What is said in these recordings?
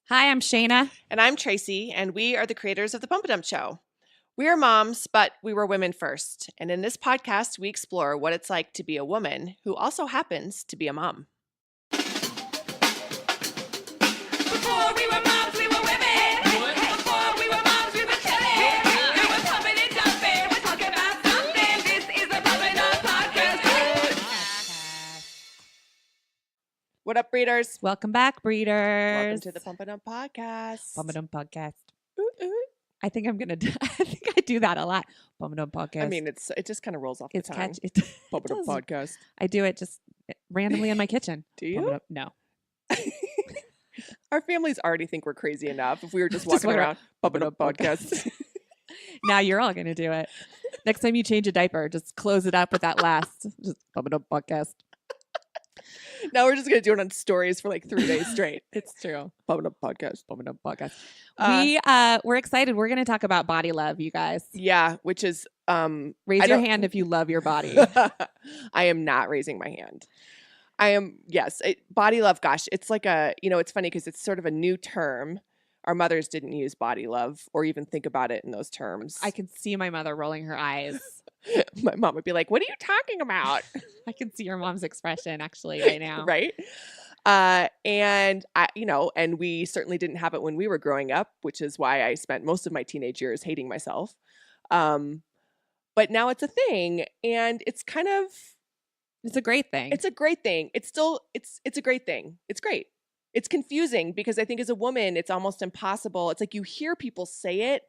Hi, I'm Shayna. And I'm Tracy, and we are the creators of The Pump a Dump Show. We are moms, but we were women first. And in this podcast, we explore what it's like to be a woman who also happens to be a mom. Before we were moms, we were women. Before we were moms, we were chilling. We were pumping and dumping. We're talking about something. This is the Pump a Dump Podcast. What up, breeders? Welcome back, breeders. Welcome to the Pump a Dump Podcast. Pump a Dump Podcast. Ooh, ooh. I think I'm gonna. I think I do that a lot. Pump a Dump Podcast. I mean, it just kind of rolls off it's the tongue. catchy. Pump a Dump does. Podcast. I do it just randomly in my kitchen. Do Pump it you? up. No. Our families already think we're crazy enough if we were just Just walking walking around Pump a Dump Podcast. Now you're all gonna do it. Next time you change a diaper, just close it up with that last. Just Pump a Dump Podcast. Now we're just going to do it on stories for like 3 days straight. It's true. Pump a Dump Podcast. Pump a Dump Podcast. Uh, We're excited. We're gonna talk about body love, you guys. Yeah, which is Raise I your don't- hand if you love your body. I am not raising my hand. I am, yes. Body love, gosh, it's like it's funny because it's sort of a new term. Our mothers didn't use body love or even think about it in those terms. I can see my mother rolling her eyes. My mom would be like, what are you talking about? I can see your mom's expression actually right now. Right? And we certainly didn't have it when we were growing up, which is why I spent most of my teenage years hating myself. But now it's a thing, and it's kind of, It's a great thing. it's a great thing. It's a great thing. It's great. It's confusing because I think as a woman, it's almost impossible. It's like you hear people say it,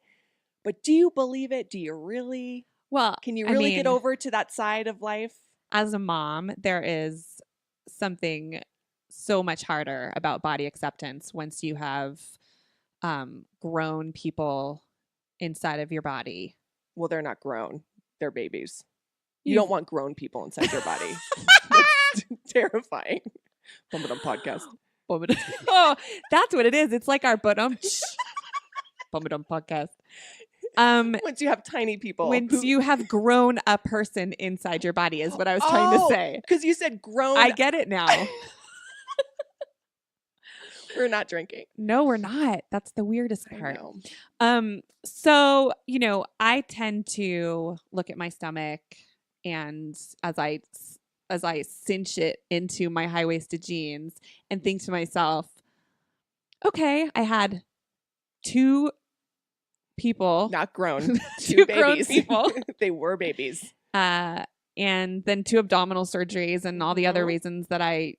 but do you believe it? Do you really? well, Can you I really mean, get over to that side of life? as a mom, there is something so much harder about body acceptance once you have grown people inside of your body. Well, they're not grown. They're babies. You You've- don't want grown people inside your body. That's terrifying. Pump it on podcast. Oh, that's what it is. It's like our Pump It Up podcast. Once you have tiny people. Once you have grown a person inside your body is what I was trying to Oh, say. Because you said grown. I get it now. We're not drinking. No, we're not. That's the weirdest I part. know. So, I tend to look at my stomach, and as I cinch it into my high-waisted jeans and think to myself, okay, I had two people, Not grown. Two Two grown babies. people. They were babies. and then two abdominal surgeries and all the other Mhm. reasons that I,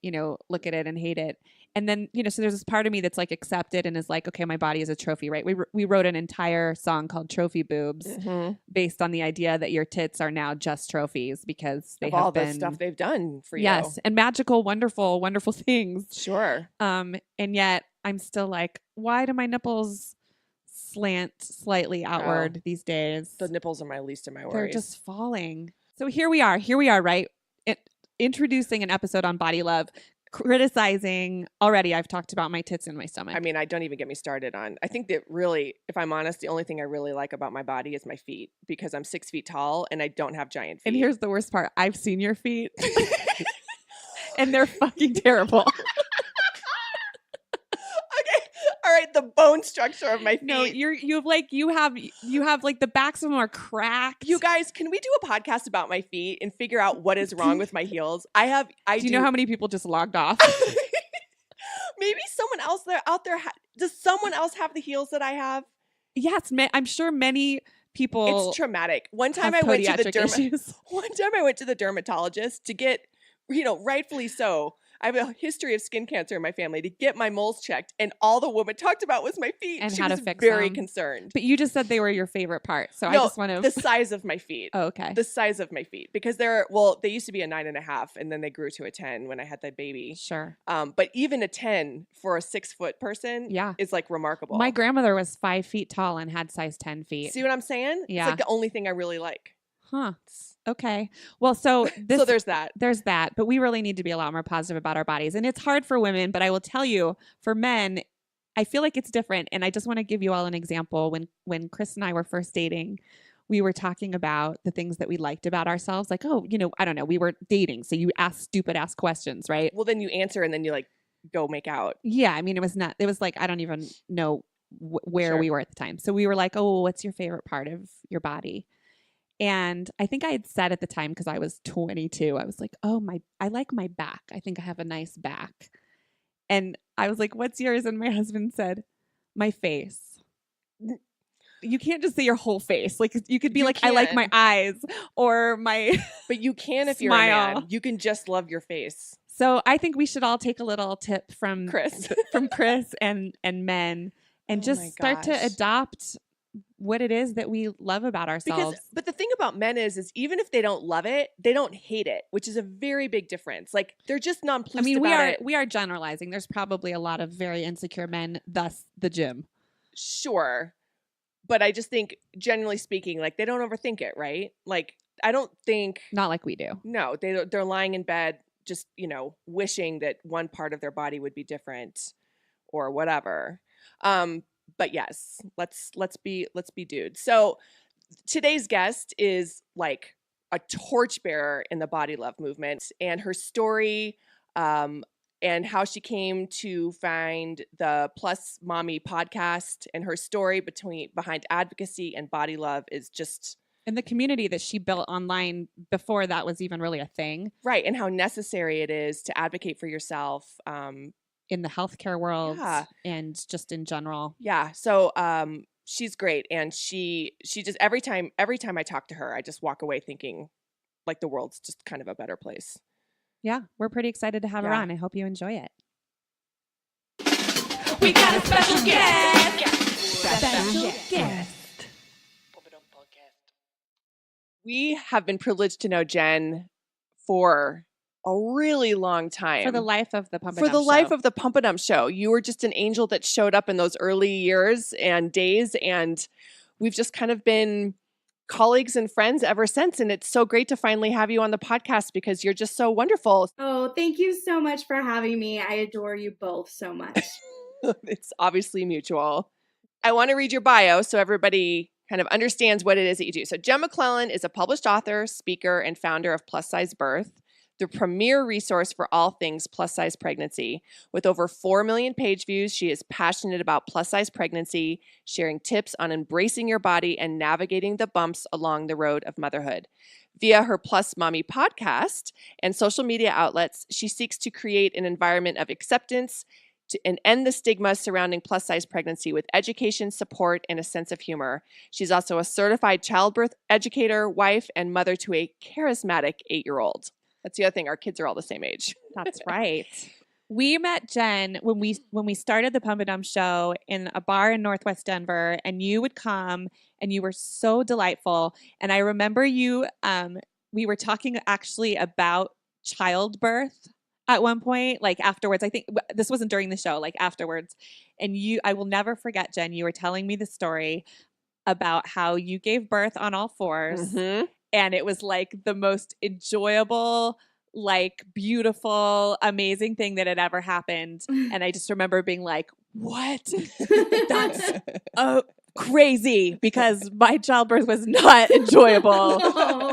look at it and hate it. And then, so there's this part of me that's like accepted and is like, okay, my body is a trophy, right? We wrote an entire song called Trophy Boobs Mhm. based on the idea that your tits are now just trophies because they Of have all been the stuff they've done for you. yes, and magical, wonderful, wonderful things. Sure. And yet I'm still like, why do my nipples slant slightly outward these days? The nipples are my least of my worries. They're just falling. So here we are, right? Introducing an episode on body love, criticizing already. I've talked about my tits and my stomach. I mean, I don't even get me started on. I think that really, if I'm honest, the only thing I really like about my body is my feet because I'm 6 feet tall and I don't have giant feet. and here's the worst part. I've seen your feet and they're fucking terrible. Okay. All right. The bone structure of my feet. No, you have like the backs of them are cracked. You guys, can we do a podcast about my feet and figure out what is wrong with my heels? I do you know how many people just logged off? Maybe someone else out there. Does someone else have the heels that I have? Yes, I'm sure many people It's traumatic. One have time I went to the podiatric issues. One time I went to the dermatologist to get, rightfully so. I have a history of skin cancer in my family to get my moles checked, and all the woman talked about was my feet. And she how to was fix very them. concerned. But you just said they were your favorite part, so I No, just want to. the size of my feet. Oh, okay. The size of my feet, because they used to be a 9.5, and then they grew to a 10 when I had the baby. Sure. But even a 10 for a 6-foot person, Yeah. is like remarkable. My grandmother was 5 feet tall and had size 10 feet. See what I'm saying? Yeah. It's like the only thing I really like. Huh. Okay. Well, so this So there's that. there's that, but we really need to be a lot more positive about our bodies. And it's hard for women, but I will tell you, for men, I feel like it's different. And I just want to give you all an example. When Chris and I were first dating, we were talking about the things that we liked about ourselves. Like, oh, I don't know, we were dating. So you ask stupid ass questions, right? Well, then you answer and then you like go make out. Yeah, I mean, it was like, I don't even know where Sure. we were at the time. So we were like, oh, what's your favorite part of your body? And I think I had said at the time, because I was 22, I was like, oh, I like my back. I think I have a nice back. And I was like, what's yours? And my husband said, my face. You can't just say your whole face. Like, you could be You like, I like my can. eyes or my. But you can if you're a man. Smile. You can just love your face. So I think we should all take a little tip from Chris. Chris and men, and Oh just my start to gosh. adopt what it is that we love about ourselves. But the thing about men is even if they don't love it, they don't hate it, which is a very big difference. Like, they're just nonplussed I mean, about it. we are generalizing. There's probably a lot of very insecure men, thus the gym. Sure. But I just think, generally speaking, like, they don't overthink it, right? Like, I don't think, Not like we do. no, they're lying in bed just, wishing that one part of their body would be different or whatever. But yes, let's be dudes. So today's guest is like a torchbearer in the body love movement, and her story, and how she came to find the Plus Mommy podcast, and her story behind advocacy and body love is just And the community that she built online before that was even really a thing right, and how necessary it is to advocate for yourself. in the healthcare world Yeah. and just in general. Yeah. So she's great, and she just every time I talk to her, I just walk away thinking like the world's just kind of a better place. Yeah, we're pretty excited to have her Yeah. on. I hope you enjoy it. We got a special guest. Special guest. We have been privileged to know Jen for a really long time. For the life of the Pump For the life of the Pump and Dump Show. You were just an angel that showed up in those early years and days, and we've just kind of been colleagues and friends ever since. And it's so great to finally have you on the podcast because you're just so wonderful. Oh, thank you so much for having me. I adore you both so much. It's obviously mutual. I want to read your bio so everybody kind of understands what it is that you do. So Jen McClellan is a published author, speaker, and founder of Plus Size Birth, the premier resource for all things plus size pregnancy. With over 4 million page views, she is passionate about plus size pregnancy, sharing tips on embracing your body and navigating the bumps along the road of motherhood. Via her Plus Mommy podcast and social media outlets, she seeks to create an environment of acceptance and end the stigma surrounding plus size pregnancy with education, support, and a sense of humor. She's also a certified childbirth educator, wife, and mother to a charismatic 8-year-old. That's the other thing. Our kids are all the same age. That's right. We met Jen when we started the Pump and Dump Show in a bar in Northwest Denver, and you would come, and you were so delightful. And I remember you. We were talking actually about childbirth at one point, like afterwards. I think this wasn't during the show, like afterwards. And I will never forget, Jen. You were telling me the story about how you gave birth on all fours. Mm-hmm. And it was like the most enjoyable, like beautiful, amazing thing that had ever happened. And I just remember being like, what? That's crazy, because my childbirth was not enjoyable.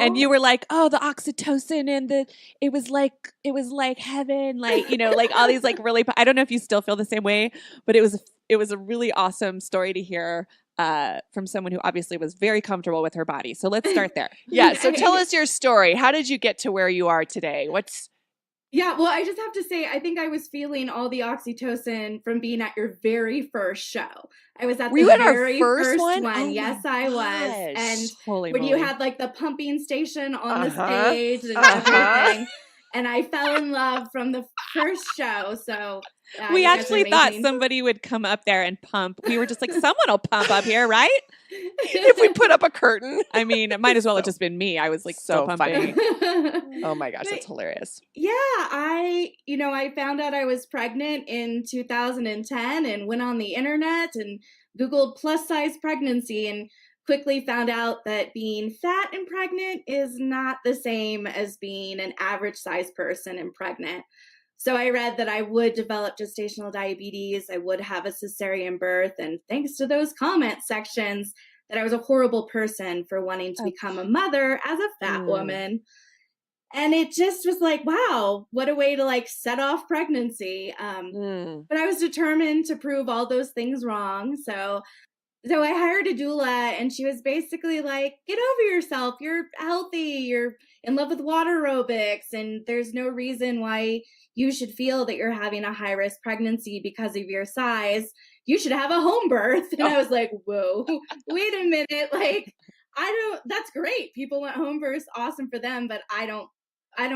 And you were like, oh, the oxytocin and it was like heaven, like, like all these like really, I don't know if you still feel the same way, but it was a really awesome story to hear from someone who obviously was very comfortable with her body. So let's start there. Yeah. So tell us your story. How did you get to where you are today? Yeah, well, I just have to say, I think I was feeling all the oxytocin from being at your very first show. I was at Were the you at our very first one? Oh yes, my I was. gosh. And Holy when moly. you had like the pumping station on the Uh-huh. stage and Uh-huh. everything. And I fell in love from the first show. So We you guys are actually thought amazing. somebody would come up there and pump. We were just like, someone will pump up here, right? If we put up a curtain. I mean, it might as well have just been me. I was like So so pumping. Oh my gosh, But- that's hilarious. Yeah, I found out I was pregnant in 2010 and went on the internet and Googled plus size pregnancy and quickly found out that being fat and pregnant is not the same as being an average size person and pregnant. So I read that I would develop gestational diabetes, I would have a cesarean birth, and thanks to those comment sections, that I was a horrible person for wanting to become a mother as a fat woman. And it just was like, wow, what a way to like set off pregnancy. Mm. But I was determined to prove all those things wrong. So I hired a doula, and she was basically like, get over yourself. You're healthy. You're in love with water aerobics. And there's no reason why you should feel that you're having a high risk pregnancy because of your size. You should have a home birth. And I was like, whoa, wait a minute. Like, that's great. People want home births. Awesome for them. But I don't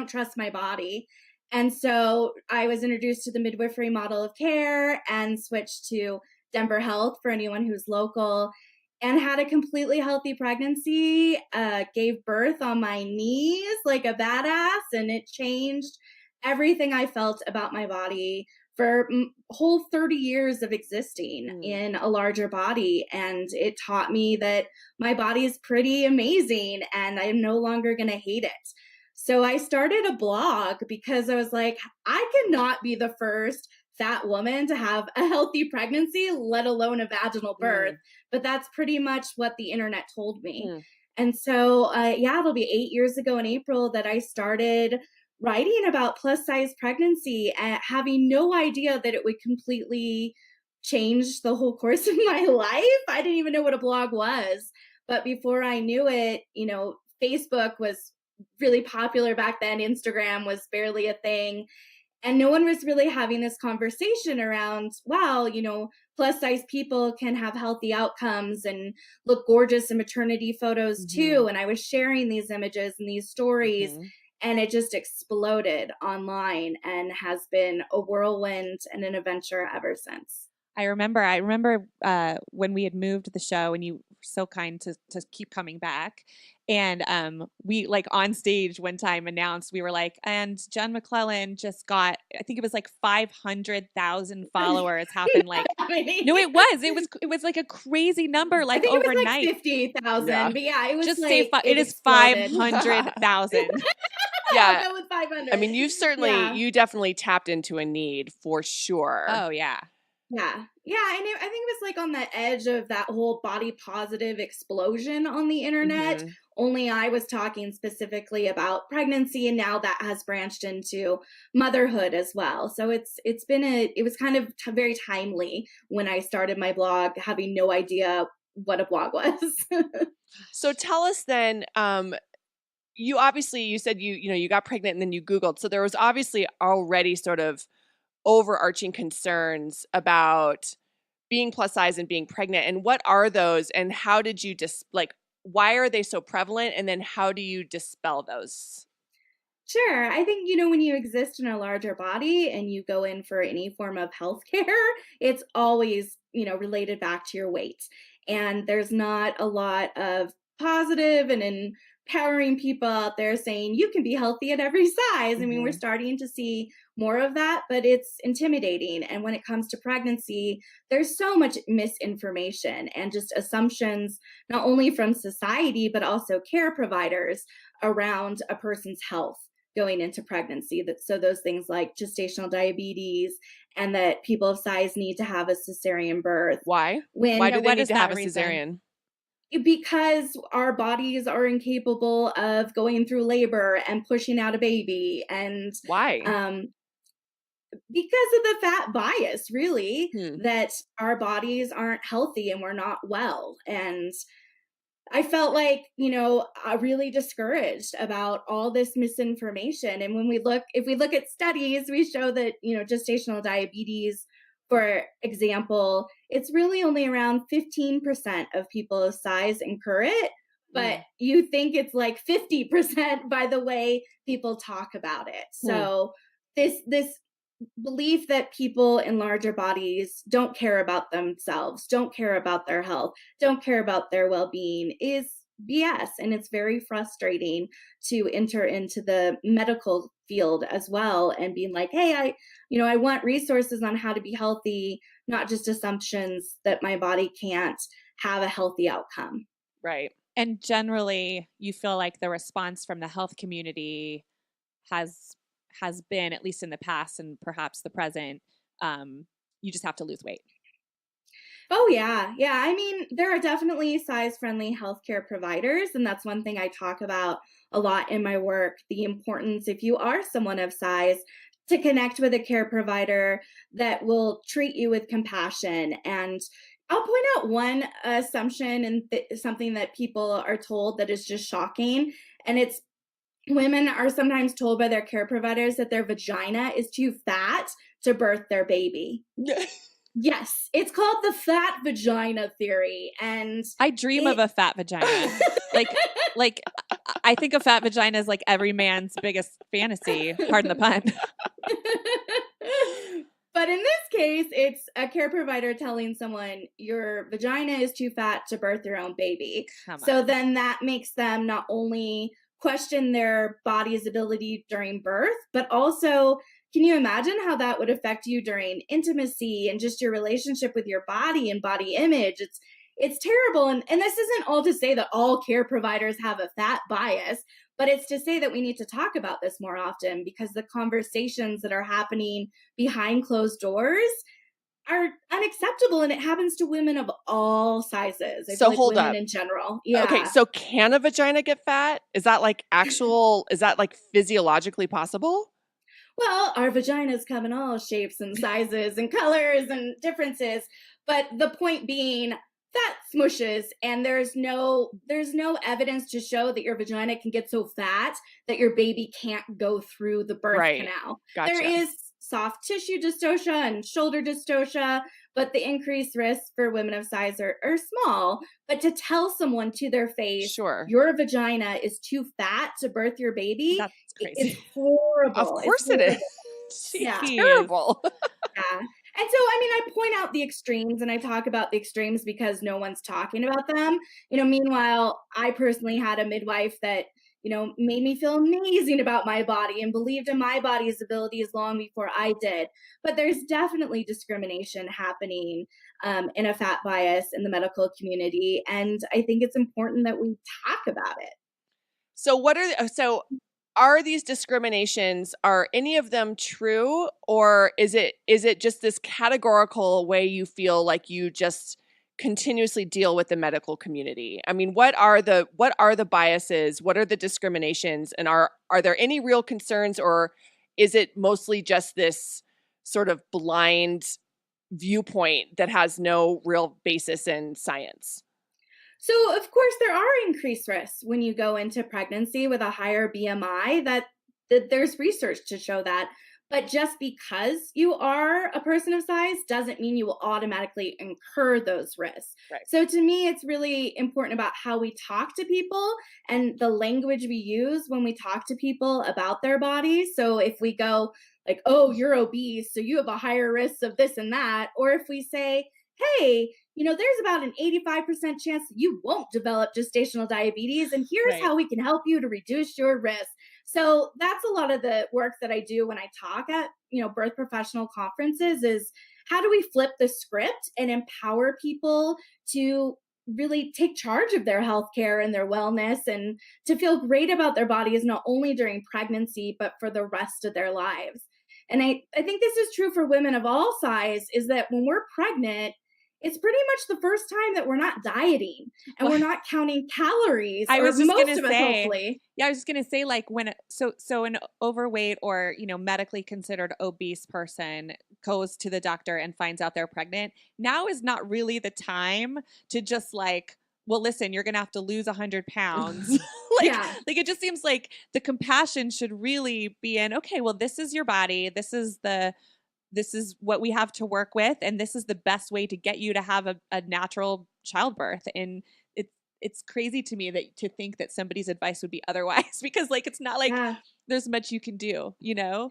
trust my body. And so I was introduced to the midwifery model of care and switched to Denver Health for anyone who's local, and had a completely healthy pregnancy, gave birth on my knees like a badass, and it changed everything I felt about my body for whole 30 years of existing in a larger body. And it taught me that my body is pretty amazing and I'm no longer going to hate it. So I started a blog because I was like, I cannot be the first fat woman to have a healthy pregnancy, let alone a vaginal birth. But that's pretty much what the internet told me. And so, it'll be 8 years ago in April that I started writing about plus size pregnancy, having no idea that it would completely change the whole course of my life. I didn't even know what a blog was. But before I knew it, Facebook was really popular back then. Instagram was barely a thing. And no one was really having this conversation around, wow, plus size people can have healthy outcomes and look gorgeous in maternity photos too. And I was sharing these images and these stories, and it just exploded online and has been a whirlwind and an adventure ever since. I remember when we had moved the show, and you were so kind to keep coming back. And we like on stage one time announced, we were like, and Jen McClellan just got, I think it was like 500,000 followers happened like, no, it was like a crazy number, like I think overnight. It was like 50,000, but yeah, it was just like, say it is 500,000. Yeah. I'll go with 500. I mean, you definitely tapped into a need for sure. Oh, yeah. Yeah. Yeah. And I think it was like on the edge of that whole body positive explosion on the internet. Only I was talking specifically about pregnancy, and now that has branched into motherhood as well. So it was kind of very timely when I started my blog, having no idea what a blog was. So tell us then, you said you got pregnant and then you Googled. So there was obviously already sort of overarching concerns about being plus size and being pregnant. And what are those, and how did you why are they so prevalent? And then how do you dispel those? Sure. I think, when you exist in a larger body and you go in for any form of healthcare, it's always, related back to your weight. And there's not a lot of positive and empowering people out there saying you can be healthy at every size. I mean, we're starting to see more of that, but it's intimidating. And when it comes to pregnancy, there's so much misinformation and just assumptions, not only from society, but also care providers around a person's health going into pregnancy. So those things like gestational diabetes, and that people of size need to have a cesarean birth. Why? Why do they need to have a cesarean? Because our bodies are incapable of going through labor and pushing out a baby. And why? Because of the fat bias, really, that our bodies aren't healthy and we're not well. And I felt like, really discouraged about all this misinformation. And if we look at studies, we show that, gestational diabetes, for example, it's really only around 15% of people of size incur it, but you think it's like 50% by the way people talk about it. So this belief that people in larger bodies don't care about themselves, don't care about their health, don't care about their well-being is BS. And it's very frustrating to enter into the medical field as well and being like, hey, I want resources on how to be healthy, not just assumptions that my body can't have a healthy outcome. Right. And generally, you feel like the response from the health community has been, at least in the past and perhaps the present, you just have to lose weight. Oh, yeah. Yeah. I mean, there are definitely size friendly healthcare providers. And that's one thing I talk about a lot in my work, the importance, if you are someone of size, to connect with a care provider that will treat you with compassion. And I'll point out one assumption and something that people are told that is just shocking. And it's women are sometimes told by their care providers that their vagina is too fat to birth their baby. Yes, it's called the fat vagina theory, and I dream of a fat vagina. Like I think a fat vagina is like every man's biggest fantasy. Pardon the pun. But in this case, it's a care provider telling someone your vagina is too fat to birth your own baby. Come So on. then that makes them not only question their body's ability during birth, but also, can you imagine how that would affect you during intimacy and just your relationship with your body and body image? It's terrible. And this isn't all to say that all care providers have a fat bias, but it's to say that we need to talk about this more often, because the conversations that are happening behind closed doors are unacceptable, and it happens to women of all sizes. I So feel like hold women up. in general. Okay, Yeah. so can a vagina get fat? Is that like is that like physiologically possible? Well, our vaginas come in all shapes and sizes and colors and differences, but the point being, fat smushes, and there's no evidence to show that your vagina can get so fat that your baby can't go through the birth Right. canal. Gotcha. There is soft tissue dystocia and shoulder dystocia, but the increased risks for women of size are small. But to tell someone to their face, Sure. your vagina is too fat to birth your baby, That's it's crazy. horrible. Of It's course it is. horrible. It's Yeah. terrible. Yeah. And so, I mean, I point out the extremes, and I talk about the extremes because no one's talking about them. Meanwhile, I personally had a midwife that, made me feel amazing about my body and believed in my body's abilities long before I did. But there's definitely discrimination happening in a fat bias in the medical community. And I think it's important that we talk about it. So are these discriminations, are any of them true, or is it just this categorical way you feel like you just continuously deal with the medical community? I mean, what are the biases? What are the discriminations? And are there any real concerns, or is it mostly just this sort of blind viewpoint that has no real basis in science? So, of course, there are increased risks when you go into pregnancy with a higher BMI. That there's research to show that. But just because you are a person of size doesn't mean you will automatically incur those risks. Right. So, to me, it's really important about how we talk to people and the language we use when we talk to people about their bodies. So, if we go like, "Oh, you're obese, so you have a higher risk of this and that," or if we say, "Hey, there's about an 85% chance that you won't develop gestational diabetes, and here's Right. how we can help you to reduce your risk." So that's a lot of the work that I do when I talk at, birth professional conferences, is how do we flip the script and empower people to really take charge of their healthcare and their wellness, and to feel great about their bodies, not only during pregnancy, but for the rest of their lives. And I think this is true for women of all size, is that when we're pregnant, it's pretty much the first time that we're not dieting and we're not counting calories. I or was just most gonna of us, say, hopefully. yeah, I was just gonna say, like, when so an overweight or medically considered obese person goes to the doctor and finds out they're pregnant, now is not really the time to just like, well, listen, you're gonna have to lose 100 pounds. Yeah. Like it just seems like the compassion should really be in, okay, well, this is your body, this is what we have to work with, and this is the best way to get you to have a natural childbirth. And it's crazy to me to think that somebody's advice would be otherwise, because like it's not like Yeah. there's much you can do. Yeah.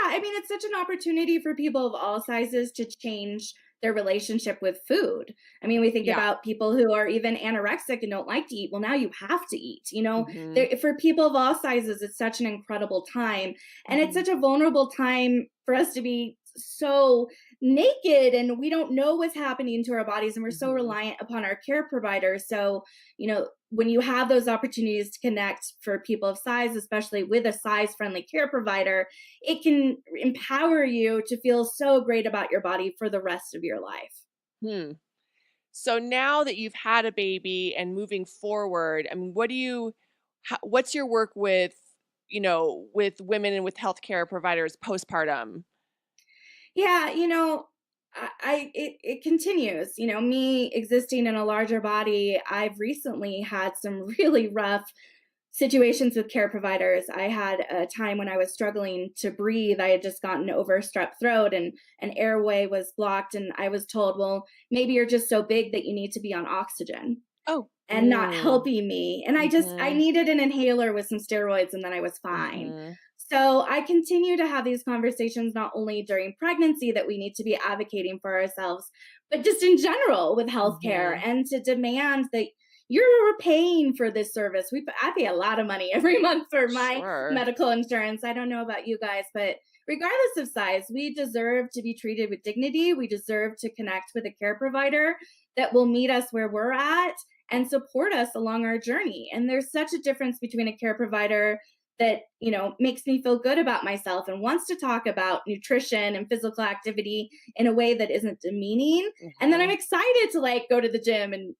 I mean, it's such an opportunity for people of all sizes to change their relationship with food. I mean, we think Yeah. about people who are even anorexic and don't like to eat. Well, now you have to eat. Mhm. For people of all sizes, it's such an incredible time. And it's Mhm. such a vulnerable time for us to be so naked, and we don't know what's happening to our bodies, and we're so Mhm. reliant upon our care providers. So, when you have those opportunities to connect for people of size, especially with a size friendly care provider, it can empower you to feel so great about your body for the rest of your life. Hmm. So now that you've had a baby and moving forward, I mean, what's your work with, with women and with healthcare providers postpartum? Yeah, it continues. Me existing in a larger body, I've recently had some really rough situations with care providers. I had a time when I was struggling to breathe. I had just gotten over strep throat and an airway was blocked. And I was told, well, maybe you're just so big that you need to be on oxygen Oh, and not Mm. helping me. And I Mhm. needed an inhaler with some steroids and then I was fine. Mhm. So I continue to have these conversations not only during pregnancy that we need to be advocating for ourselves, but just in general with healthcare Mhm. and to demand that you're paying for this service. I pay a lot of money every month for my Sure. medical insurance. I don't know about you guys, but regardless of size, we deserve to be treated with dignity. We deserve to connect with a care provider that will meet us where we're at and support us along our journey. And there's such a difference between a care provider that makes me feel good about myself and wants to talk about nutrition and physical activity in a way that isn't demeaning, and then I'm Mhm. excited to like go to the gym and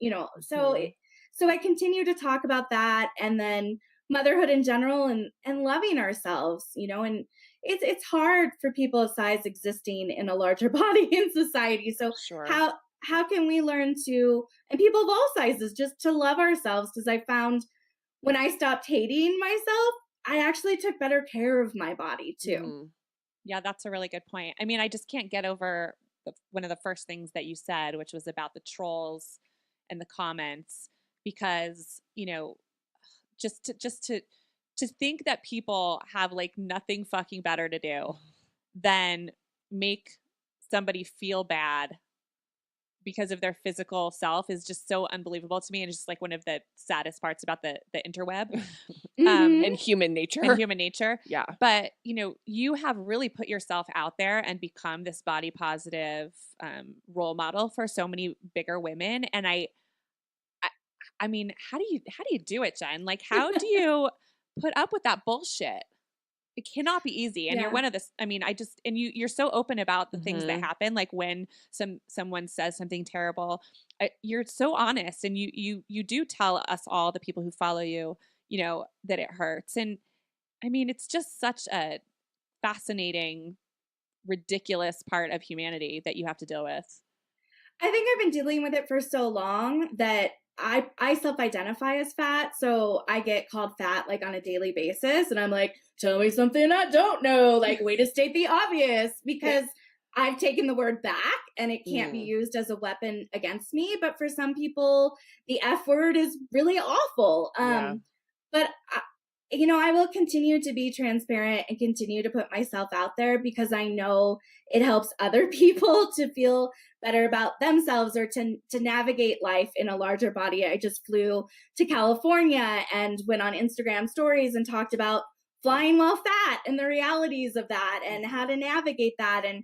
Mhm. so I continue to talk about that, and then motherhood in general, and loving ourselves, and it's hard for people of size existing in a larger body in society. So Sure. how can we learn to, and people of all sizes, just to love ourselves? Because I found when I stopped hating myself, I actually took better care of my body too. Mhm. yeah, that's a really good point. I mean, I just can't get over one of the first things that you said, which was about the trolls and the comments, because just to think that people have like nothing fucking better to do than make somebody feel bad because of their physical self is just so unbelievable to me, and it's just like one of the saddest parts about the interweb. Mhm. And human And nature. human nature. Yeah. But you have really put yourself out there and become this body positive role model for so many bigger women. And I, I mean, how do you do it, Jen? Like, how do you put up with that bullshit? It cannot be easy. And you're Yeah. one of this. I mean, and you're so open about the things that Mhm. happen. Like when someone says something terrible, you're so honest, and you do tell us all, the people who follow you, that it hurts. And I mean, it's just such a fascinating, ridiculous part of humanity that you have to deal with. I think I've been dealing with it for so long that I self-identify as fat, so I get called fat like on a daily basis, and I'm like, tell me something I don't know, like way to state the obvious, because I've taken the word back and it can't be Mm. used as a weapon against me. But for some people, the F word is really awful. Yeah. But I will continue to be transparent and continue to put myself out there because I know it helps other people to feel better about themselves or to navigate life in a larger body. I just flew to California and went on Instagram stories and talked about flying while fat and the realities of that and how to navigate that. And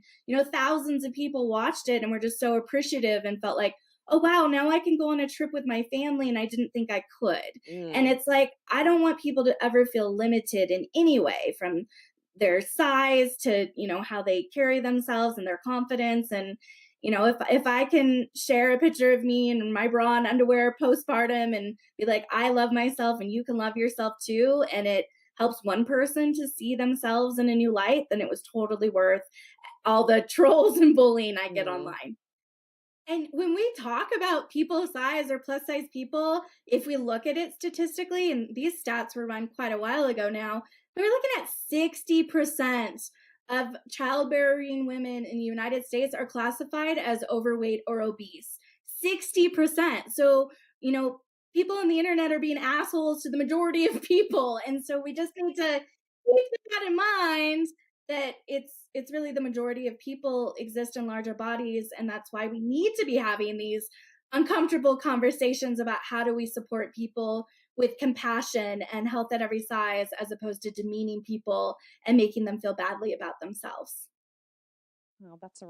thousands of people watched it and were just so appreciative and felt like, oh wow, now I can go on a trip with my family and I didn't think I could. And Mm. it's like, I don't want people to ever feel limited in any way, from their size to how they carry themselves and their confidence. And if I can share a picture of me in my bra and underwear postpartum and be like, I love myself and you can love yourself too, and it helps one person to see themselves in a new light, then it was totally worth all the trolls and bullying I get Mhm. online. And when we talk about people size or plus size people, if we look at it statistically, and these stats were run quite a while ago now, we're looking at 60% of childbearing women in the United States are classified as overweight or obese. 60%. So, people on the internet are being assholes to the majority of people. And so we just need to keep that in mind, that it's really the majority of people exist in larger bodies, and that's why we need to be having these uncomfortable conversations about how do we support people with compassion and health at every size, as opposed to demeaning people and making them feel badly about themselves. Well, it's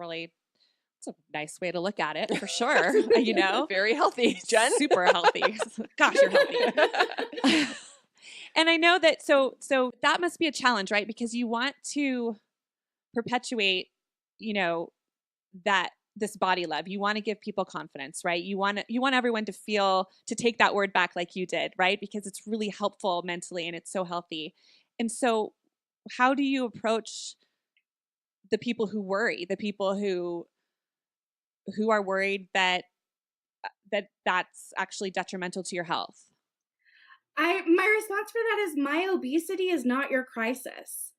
a nice way to look at it, for sure. Very healthy, Jen. Super healthy. Gosh, you're healthy. And I know that, so that must be a challenge, right? Because you want to perpetuate, you know, that this body love. You want to give people confidence, right? You want everyone to feel, to take that word back like you did, right? Because it's really helpful mentally and it's so healthy. And so how do you approach the people who worry, the people who are worried that that's actually detrimental to your health? My response for that is my obesity is not your crisis.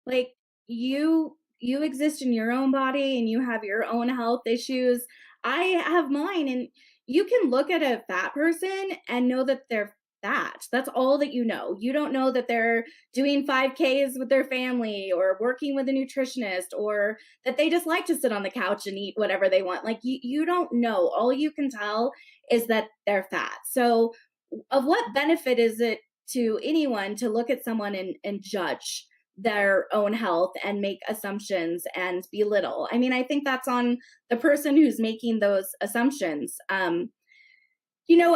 Like you exist in your own body and you have your own health issues. I have mine, and you can look at a fat person and know that they're fat. That's all that you know. You don't know that they're doing 5Ks with their family or working with a nutritionist or that they just like to sit on the couch and eat whatever they want. Like you don't know. All you can tell is that they're fat. So of what benefit is it to anyone to look at someone and judge their own health and make assumptions and belittle? I mean, I think that's on the person who's making those assumptions. Yeah,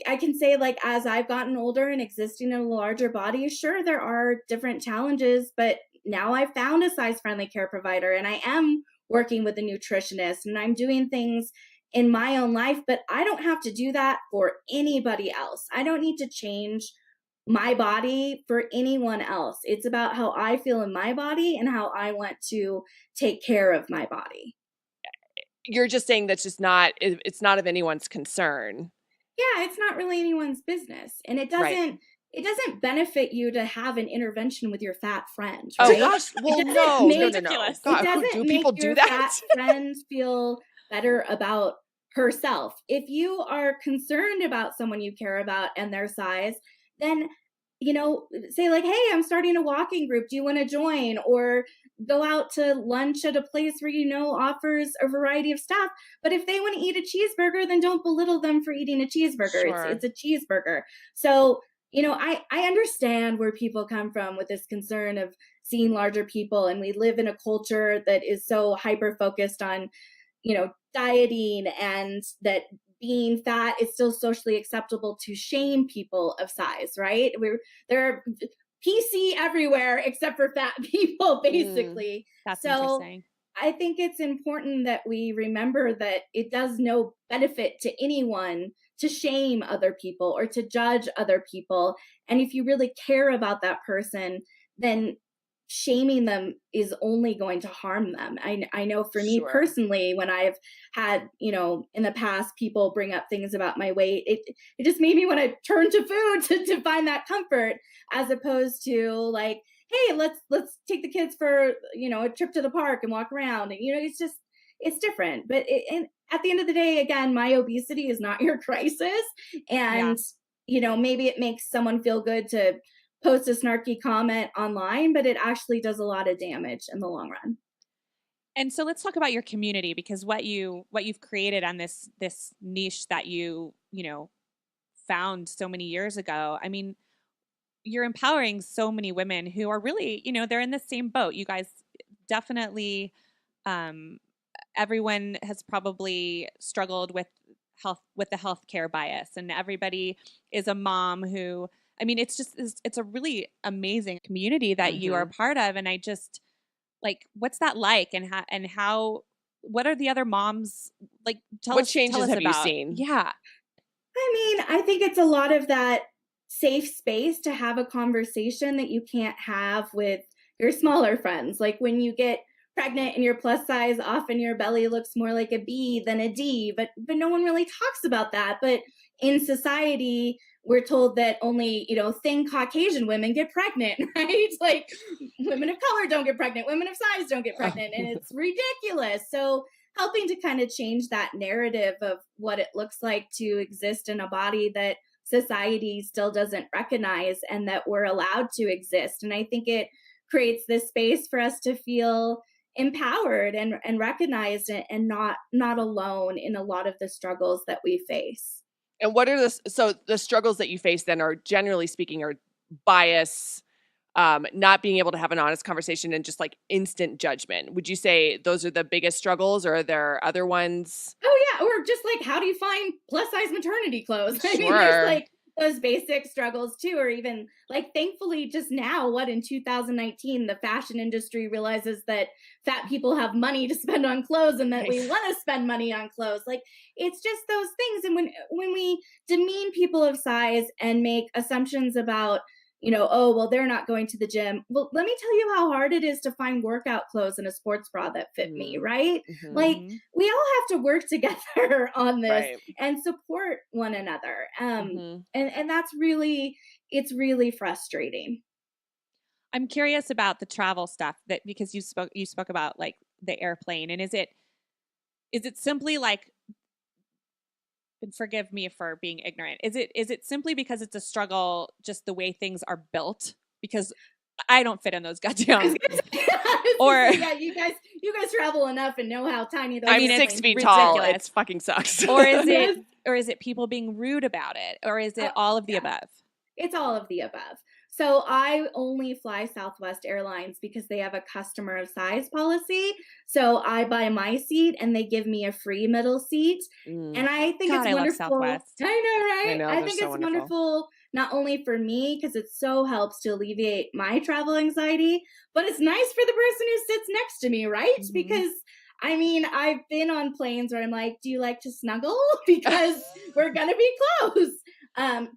I can say, like, as I've gotten older and existing in a larger body, sure, there are different challenges, but now I've found a size friendly care provider and I am working with a nutritionist and I'm doing things in my own life, but I don't have to do that for anybody else. I don't need to change my body for anyone else. It's about how I feel in my body and how I want to take care of my body. You're just saying that's just not, it's not of anyone's concern. Yeah, it's not really anyone's business. And it doesn't Right. it doesn't benefit you to have an intervention with your fat friend, Oh right? gosh, well, doesn't no, make- no. Ridiculous. God, It doesn't do make people your do that? fat friend feel better about herself. If you are concerned about someone you care about and their size, then say like, hey, I'm starting a walking group. Do you want to join? Or go out to lunch at a place where offers a variety of stuff. But if they want to eat a cheeseburger, then don't belittle them for eating a cheeseburger. Sure. It's a cheeseburger. So, I understand where people come from with this concern of seeing larger people. And we live in a culture that is so hyper focused on, dieting, and that being fat is still socially acceptable to shame people of size, right? There are PC everywhere except for fat people, basically. That's So interesting. I think it's important that we remember that it does no benefit to anyone to shame other people or to judge other people. And if you really care about that person, then shaming them is only going to harm them. I know for me Sure. personally, when I've had, in the past, people bring up things about my weight, it just made me want to turn to food to find that comfort, as opposed to like, hey, let's take the kids for, a trip to the park and walk around. And, it's different. But and at the end of the day, again, my obesity is not your crisis. And, maybe it makes someone feel good to post a snarky comment online, but it actually does a lot of damage in the long run. And so let's talk about your community, because what you've created on this niche that you found so many years ago. I mean, you're empowering so many women who are really, they're in the same boat. You guys definitely, everyone has probably struggled with the healthcare bias, and everybody is a mom who, I mean, it's a really amazing community that you are a part of. And I just like, what's that like? And how, what are the other moms like? What changes have you seen? Yeah. I mean, I think it's a lot of that safe space to have a conversation that you can't have with your smaller friends. Like when you get pregnant and you're plus size, often your belly looks more like a B than a D, but no one really talks about that. But in society, we're told that only, thin Caucasian women get pregnant, right? Like women of color don't get pregnant, women of size don't get pregnant, and it's ridiculous. So helping to kind of change that narrative of what it looks like to exist in a body that society still doesn't recognize and that we're allowed to exist. And I think it creates this space for us to feel empowered and recognized and not alone in a lot of the struggles that we face. And what are the struggles that you face then are, generally speaking, are bias, not being able to have an honest conversation, and just like instant judgment. Would you say those are the biggest struggles, or are there other ones? Oh yeah, or just like, how do you find plus size maternity clothes? I mean, Sure. there's like those basic struggles too, or even like thankfully just now, in 2019, the fashion industry realizes that fat people have money to spend on clothes and that we Nice. want to spend money on clothes. Like it's just those things. And when we demean people of size and make assumptions about, oh, well, they're not going to the gym. Well, let me tell you how hard it is to find workout clothes and a sports bra that fit me, right? Mhm. Like Mhm. we all have to work together on this Right. and support one another. Mhm. And that's really, it's really frustrating. I'm curious about the travel stuff because you spoke about like the airplane, and is it simply like, and forgive me for being ignorant, is it simply because it's a struggle just the way things are built, because I don't fit in those goddamn or Yeah, you guys travel enough and know how tiny those. I I'm mean, it's 6 feet ridiculous. tall. It fucking sucks. or is Yes. it people being rude about it, or is it Oh, all of the yeah. above? It's all of the above. So I only fly Southwest Airlines because they have a customer of size policy. So I buy my seat and they give me a free middle seat. Mm. And I think God, it's I love wonderful. Southwest. I know, right? I know, I they're think so it's wonderful. wonderful not only for me because it so helps to alleviate my travel anxiety, but it's nice for the person who sits next to me, right? Mhm. Because I mean, I've been on planes where I'm like, do you like to snuggle? Because we're going to be close.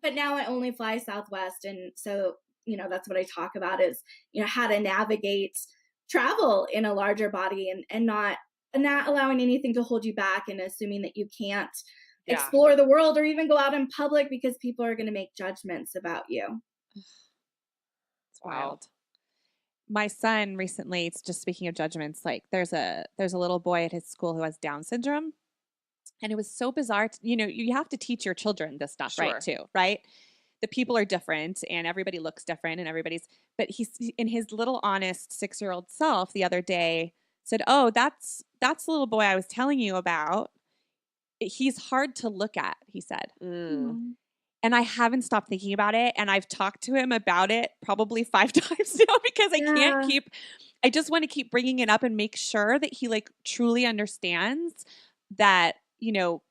But now I only fly Southwest. And so, that's what I talk about is, how to navigate travel in a larger body and not allowing anything to hold you back and assuming that you can't Yeah. explore the world or even go out in public because people are going to make judgments about you. It's Wow. wild. My son recently, it's just speaking of judgments, like there's a little boy at his school who has Down syndrome. And it was so bizarre. You have to teach your children this stuff, Sure. right? Too, right? The people are different and everybody looks different and but he's in his little honest 6-year-old self the other day said, "Oh, that's the little boy I was telling you about. He's hard to look at," he said. Mm. And I haven't stopped thinking about it. And I've talked to him about it probably 5 times now because I just want to keep bringing it up and make sure that he like truly understands that,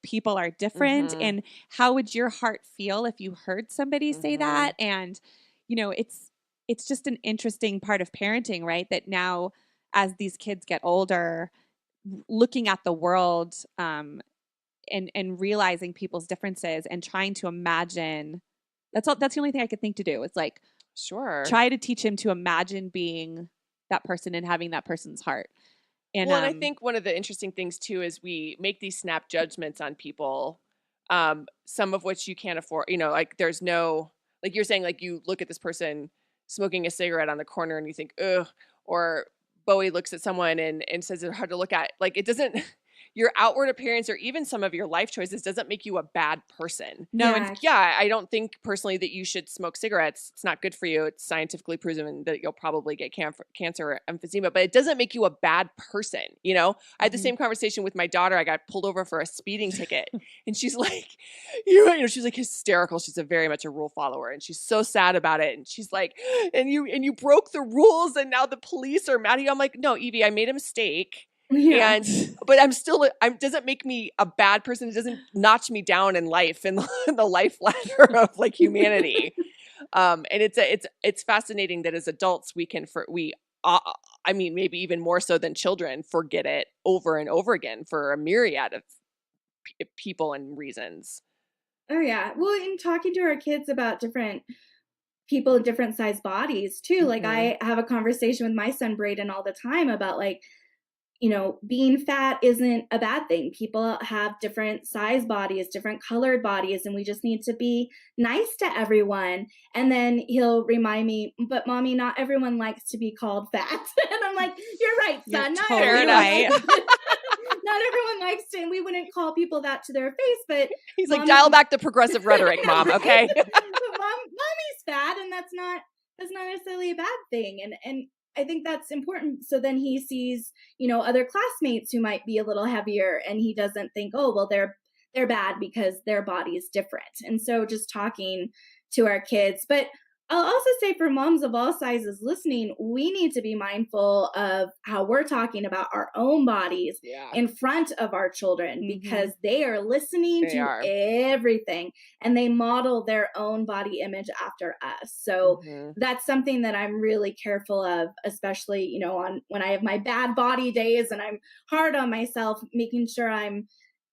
people are different. Mhm. And how would your heart feel if you heard somebody say Mhm. that? And, it's just an interesting part of parenting, right? That now as these kids get older, looking at the world, and realizing people's differences and trying to imagine, that's the only thing I could think to do. It's like Sure. try to teach him to imagine being that person and having that person's heart. And Well, and I think one of the interesting things too is we make these snap judgments on people, some of which you can't afford. Like there's no, like you're saying, like you look at this person smoking a cigarette on the corner and you think, ugh, or Bowie looks at someone and says they're hard to look at. Like it doesn't, your outward appearance or even some of your life choices doesn't make you a bad person. no, Yeah. and Yeah, I don't think personally that you should smoke cigarettes. It's not good for you. It's scientifically proven that you'll probably get cancer or emphysema, but it doesn't make you a bad person. I had the Mhm. same conversation with my daughter. I got pulled over for a speeding ticket, and she's like, she's like hysterical. She's very much a rule follower, and she's so sad about it. And she's like, and you broke the rules, and now the police are mad at you. I'm like, no, Evie, I made a mistake. Yeah. But I'm doesn't make me a bad person. It doesn't notch me down in life in the life ladder of like humanity. And it's fascinating that as adults I mean, maybe even more so than children, forget it over and over again for a myriad of people and reasons. Oh yeah. Well, in talking to our kids about different people in different size bodies too. Like Mhm. I have a conversation with my son Braden all the time about like, being fat isn't a bad thing. People have different size bodies, different colored bodies, and we just need to be nice to everyone. And then he'll remind me, but mommy, not everyone likes to be called fat. And I'm like, you're right, You're son. Not totally everyone right. not everyone likes to, and we wouldn't call people that to their face, but He's like, Mommy- dial back the progressive rhetoric, mom. Okay. but mommy's fat, and that's not necessarily a bad thing. And I think that's important. So then he sees, other classmates who might be a little heavier, and he doesn't think, oh, well, they're bad because their body is different. And so just talking to our kids, but I'll also say for moms of all sizes listening, we need to be mindful of how we're talking about our own bodies Yeah. in front of our children because they are listening They to are. everything and they model their own body image after us. So that's something that I'm really careful of, especially, you know, on when I have my bad body days and I'm hard on myself, making sure I'm,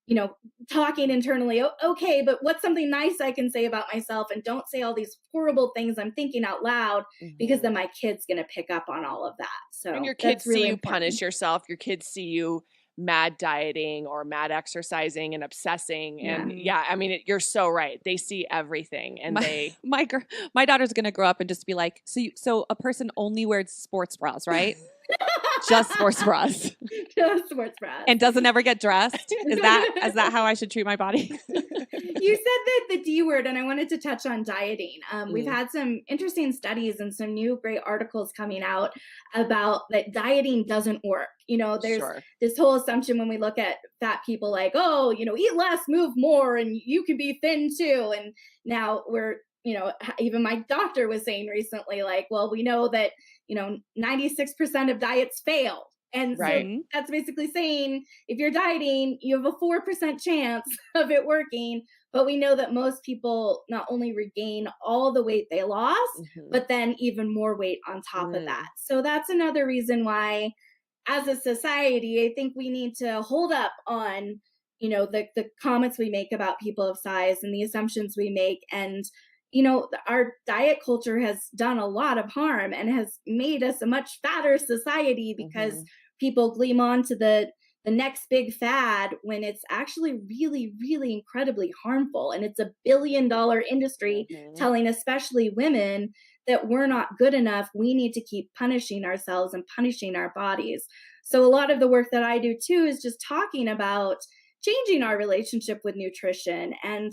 you know, talking internally, okay, but what's something nice I can say about myself and don't say all these horrible things I'm thinking out loud because then my kid's going to pick up on all of that. And So your that's kids really see you important. punish yourself. Your kids see you mad dieting or mad exercising and obsessing. And I mean, you're so right. They see everything, and my daughter's gonna grow up and just be like, so a person only wears sports bras, right? Just sports bras. Just sports bras. And doesn't ever get dressed. Is that how I should treat my body? You said the D word, and I wanted to touch on dieting. We've had some interesting studies and some new great articles coming out about that dieting doesn't work. You know, there's this whole assumption when we look at fat people like, oh, you know, eat less, move more, and you can be thin too. And now we're, you know, even my doctor was saying recently, like, well, we know that, you know, 96% of diets fail. And so that's basically saying if you're dieting, you have a 4% chance of it working. But we know that most people not only regain all the weight they lost, but then even more weight on top of that. So that's another reason why, as a society, I think we need to hold up on, you know, the comments we make about people of size and the assumptions we make. And, you know, our diet culture has done a lot of harm and has made us a much fatter society because people gleam on to the next big fad when it's actually really, really incredibly harmful. And it's a billion-dollar industry telling especially women that we're not good enough. We need to keep punishing ourselves and punishing our bodies. So a lot of the work that I do too is just talking about changing our relationship with nutrition and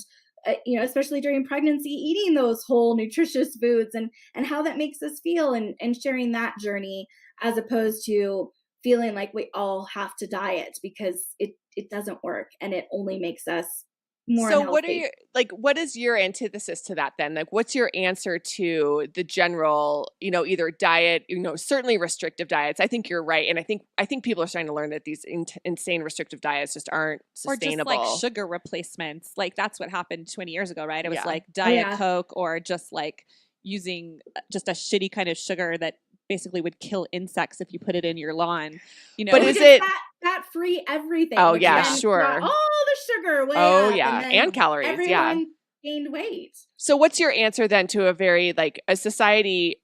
you know, especially during pregnancy, eating those whole nutritious foods and how that makes us feel and sharing that journey as opposed to feeling like we all have to diet because it doesn't work and it only makes us more So unhealthy. what is your antithesis to that then? Like, what's your answer to the general, you know, either diet, you know, certainly restrictive diets? I think you're right. And I think people are starting to learn that these insane restrictive diets just aren't sustainable. Or just like sugar replacements. Like that's what happened 20 years ago, right? It was like Diet Coke or just like using just a shitty kind of sugar that basically would kill insects if you put it in your lawn. You know, but is it fat-free everything? Oh yeah, sure. All the sugar way up, and calories. Everyone gained weight. So what's your answer then to a very like a society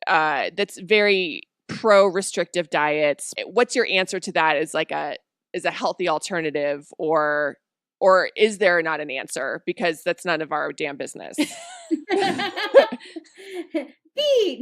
that's very pro restrictive diets? What's your answer to that? Is like a healthy alternative or is there not an answer because that's none of our damn business?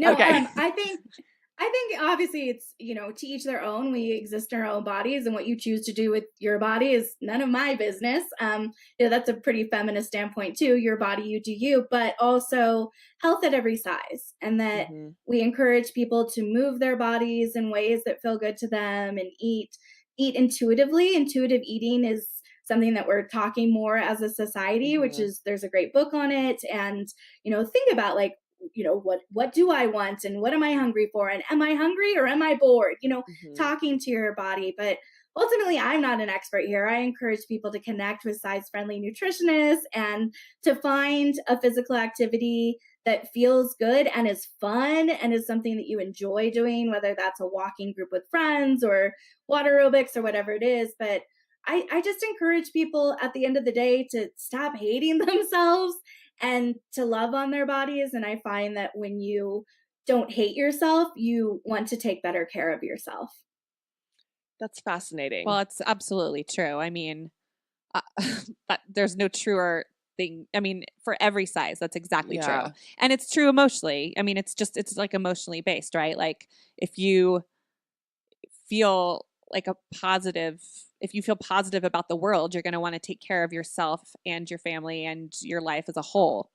Okay. I think obviously it's, you know, to each their own. We exist in our own bodies and what you choose to do with your body is none of my business. You know, that's a pretty feminist standpoint too. Your body, you do you, but also health at every size. And that we encourage people to move their bodies in ways that feel good to them and eat intuitively. Intuitive eating is something that we're talking more as a society, which is, there's a great book on it. And, you know, think about like, you know, what do I want and what am I hungry for? And am I hungry or am I bored? You know, talking to your body. But ultimately, I'm not an expert here. I encourage people to connect with size-friendly nutritionists and to find a physical activity that feels good and is fun and is something that you enjoy doing, whether that's a walking group with friends or water aerobics or whatever it is. But I just encourage people at the end of the day to stop hating themselves and to love on their bodies. And I find that when you don't hate yourself, you want to take better care of yourself. That's fascinating. Well, it's absolutely true. I mean, but there's no truer thing. I mean, for every size, that's exactly true. And it's true emotionally. I mean, it's like emotionally based, right? Like if you feel like if you feel positive about the world, you're going to want to take care of yourself and your family and your life as a whole.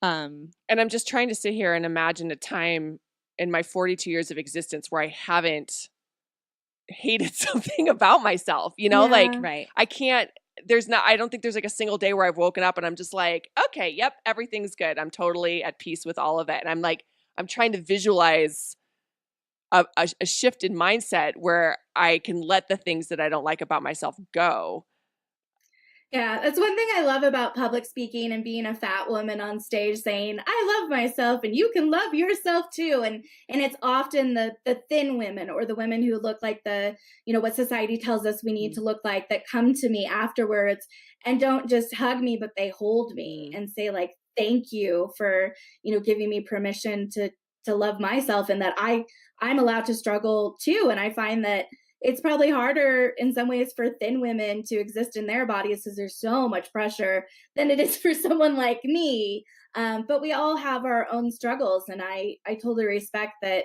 And I'm just trying to sit here and imagine a time in my 42 years of existence where I haven't hated something about myself, you know, like right. I can't I don't think there's like a single day where I've woken up and I'm just like, okay, yep, everything's good. I'm totally at peace with all of it. And I'm trying to visualize a shift in mindset where I can let the things that I don't like about myself go. Yeah, that's one thing I love about public speaking and being a fat woman on stage saying, I love myself and you can love yourself too. And it's often the thin women or the women who look like what society tells us we need to look like that come to me afterwards and don't just hug me, but they hold me and say like, thank you for, giving me permission to love myself and that I'm allowed to struggle too. And I find that it's probably harder in some ways for thin women to exist in their bodies because there's so much pressure than it is for someone like me. But we all have our own struggles. And I totally respect that,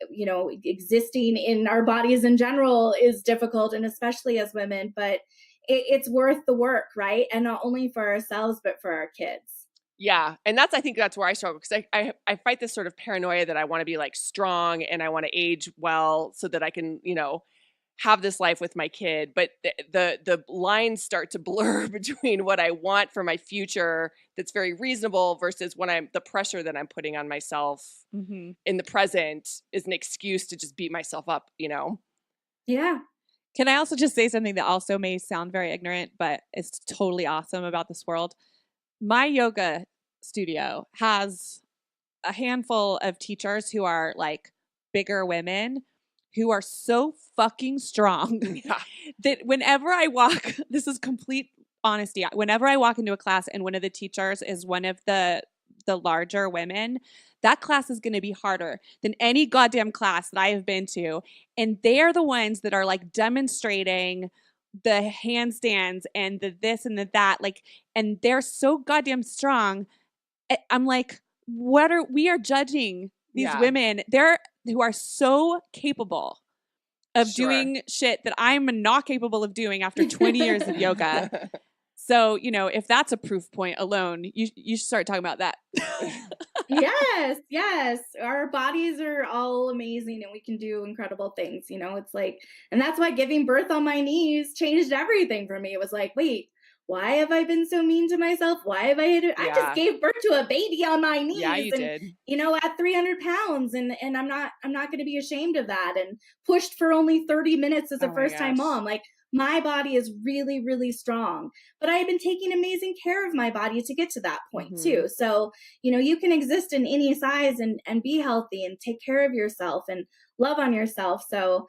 existing in our bodies in general is difficult, and especially as women, but it's worth the work, right? And not only for ourselves, but for our kids. Yeah. And I think that's where I struggle because I fight this sort of paranoia that I want to be like strong and I want to age well so that I can, have this life with my kid, but the lines start to blur between what I want for my future that's very reasonable versus the pressure that I'm putting on myself in the present is an excuse to just beat myself up, Yeah. Can I also just say something that also may sound very ignorant, but it's totally awesome about this world? My yoga studio has a handful of teachers who are like bigger women who are so fucking strong that whenever I walk, this is complete honesty. Whenever I walk into a class and one of the teachers is one of the larger women, that class is going to be harder than any goddamn class that I have been to. And they are the ones that are like demonstrating the handstands and the this and the that, like, and they're so goddamn strong. I'm like, we are judging these women who are so capable of doing shit that I'm not capable of doing after 20 years of yoga. So, if that's a proof point alone, you should start talking about that. Yes. Our bodies are all amazing and we can do incredible things. It's like, and that's why giving birth on my knees changed everything for me. It was like, wait, why have I been so mean to myself? Why have I hit it? I just gave birth to a baby on my knees. Yeah, you did. At 300 pounds. And I'm not going to be ashamed of that. And pushed for only 30 minutes as a first time mom. Like, my body is really, really strong, but I have been taking amazing care of my body to get to that point too. So, you can exist in any size and be healthy and take care of yourself and love on yourself. So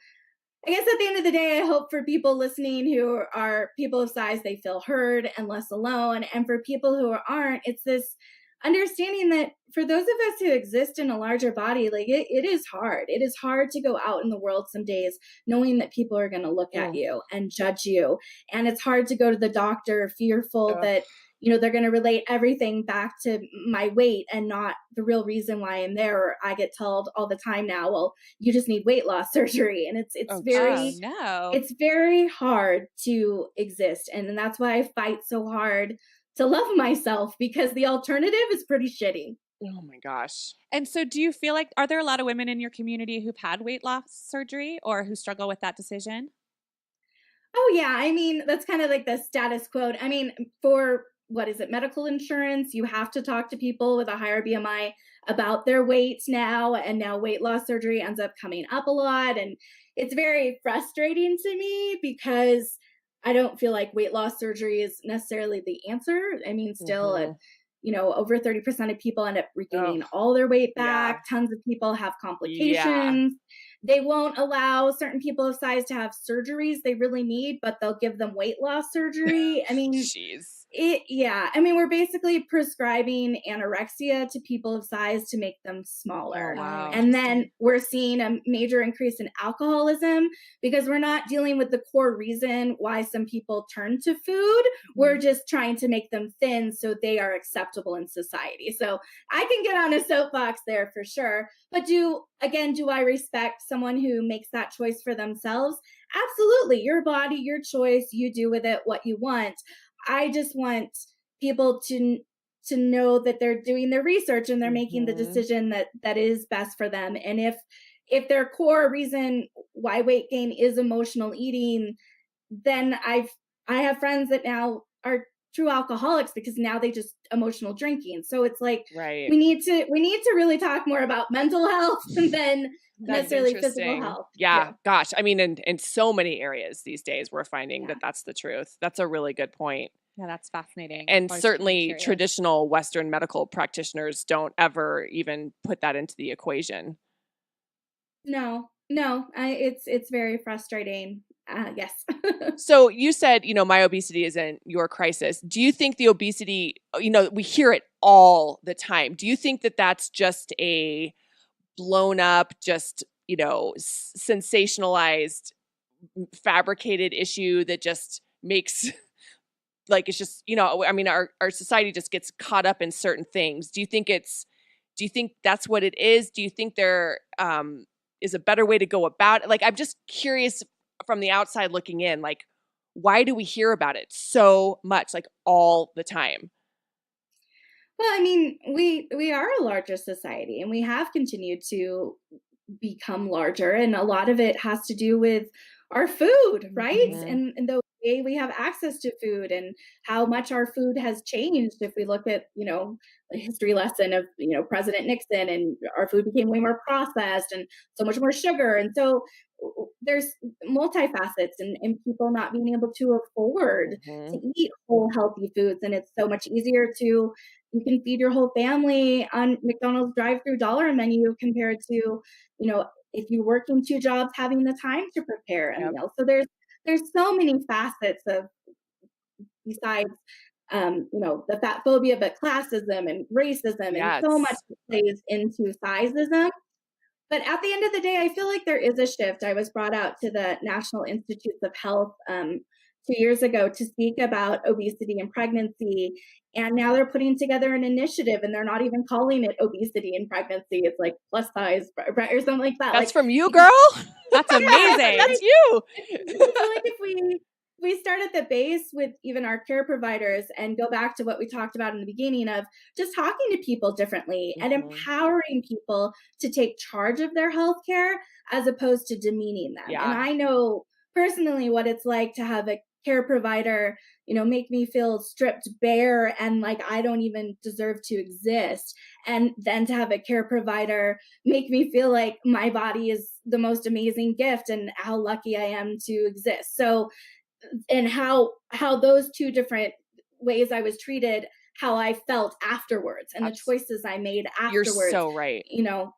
I guess at the end of the day, I hope for people listening who are people of size, they feel heard and less alone. And for people who aren't, it's this understanding that for those of us who exist in a larger body, like it is hard. It is hard to go out in the world some days knowing that people are going to look at you and judge you. And it's hard to go to the doctor fearful that, they're going to relate everything back to my weight and not the real reason why I'm there. Or I get told all the time now, well, you just need weight loss surgery. And it's very hard to exist. And that's why I fight so hard to love myself, because the alternative is pretty shitty. Oh my gosh. And so do you feel like, are there a lot of women in your community who've had weight loss surgery or who struggle with that decision? Oh yeah. I mean, that's kind of like the status quo. I mean, for medical insurance, you have to talk to people with a higher BMI about their weight now. And now weight loss surgery ends up coming up a lot. And it's very frustrating to me because I don't feel like weight loss surgery is necessarily the answer. I mean, still, over 30% of people end up regaining all their weight back. Tons of people have complications. They won't allow certain people of size to have surgeries they really need, but they'll give them weight loss surgery. I mean, I mean, we're basically prescribing anorexia to people of size to make them smaller. Oh, wow. And then we're seeing a major increase in alcoholism because we're not dealing with the core reason why some people turn to food. We're just trying to make them thin so they are acceptable in society. So I can get on a soapbox there for sure. But do I respect someone who makes that choice for themselves? Absolutely. Your body, your choice, you do with it what you want. I just want people to know that they're doing their research and they're making the decision that is best for them. And if their core reason why weight gain is emotional eating, then I have friends that now are true alcoholics because now they just emotional drinking. So it's like Right. we need to really talk more about mental health than That's necessarily physical interesting. health. Yeah, gosh. I mean, in so many areas these days, we're finding Yeah. that that's the truth. That's a really good point. Yeah, that's fascinating. And Always certainly curious. traditional Western medical practitioners don't ever even put that into the equation. No, it's very frustrating. Yes. So you said, my obesity isn't your crisis. Do you think the obesity, we hear it all the time. Do you think that that's just a blown up, just, sensationalized, fabricated issue that just makes like it's just, I mean, our society just gets caught up in certain things. Do you think that's what it is? Do you think there is a better way to go about it? Like, I'm just curious from the outside looking in, like, why do we hear about it so much, like all the time? Well, I mean, we are a larger society and we have continued to become larger, and a lot of it has to do with our food, right? Mhm. And the way we have access to food and how much our food has changed. If we look at, the history lesson of, President Nixon, and our food became way more processed and so much more sugar. And so there's multifacets, and people not being able to afford to Mhm. eat whole healthy foods. And it's so much easier to you can feed your whole family on McDonald's drive-through dollar menu compared to, if you're working two jobs, having the time to prepare a Yep. meal. So there's so many facets of, besides, the fat phobia, but classism and racism and so much Yes. that plays into sizeism. But at the end of the day, I feel like there is a shift. I was brought out to the National Institutes of Health 2 years ago to speak about obesity and pregnancy. And now they're putting together an initiative, and they're not even calling it obesity and pregnancy. It's like plus size or something like that. That's Like, from you, because, girl. That's yeah, I feel amazing. That's like you. I feel like if we start at the base with even our care providers and go back to what we talked about in the beginning of just talking to people differently and Mhm. empowering people to take charge of their healthcare as opposed to demeaning them. And Yeah. I know personally what it's like to have a care provider, make me feel stripped bare and like I don't even deserve to exist. And then to have a care provider make me feel like my body is the most amazing gift and how lucky I am to exist. So, and how those two different ways I was treated, how I felt afterwards, and the Abs- choices I made You're afterwards. so right.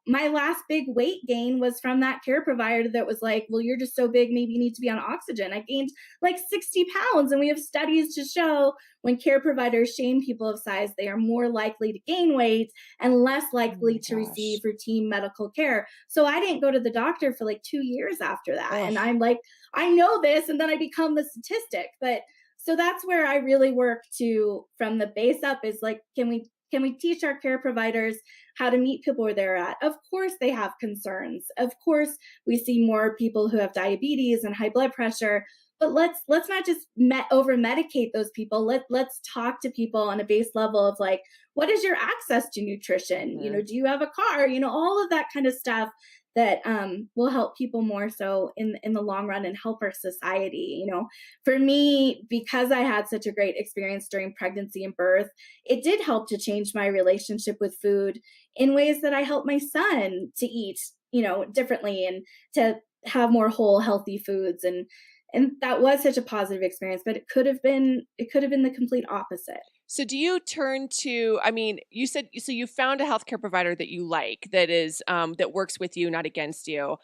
My last big weight gain was from that care provider that was like, well, you're just so big, maybe you need to be on oxygen. I gained like 60 pounds. And we have studies to show when care providers shame people of size, they are more likely to gain weight and less Oh likely my to gosh. receive routine medical care. So I didn't go to the doctor for like 2 years after that. Ugh. And I'm like, I know this, and then I become the statistic. But so that's where I really work to from the base up is like, can we teach our care providers how to meet people where they're at? Of course they have concerns. Of course we see more people who have diabetes and high blood pressure, but let's not just over medicate those people. Let's talk to people on a base level of like, what is your access to nutrition? Mhm. Do you have a car? All of that kind of stuff that will help people more so in the long run and help our society. For me, because I had such a great experience during pregnancy and birth, it did help to change my relationship with food in ways that I help my son to eat, differently and to have more whole healthy foods. And that was such a positive experience, but it could have been the complete opposite. So do you turn to, I mean, you said, so you found a healthcare provider that you like, that is, that works with you, not against you.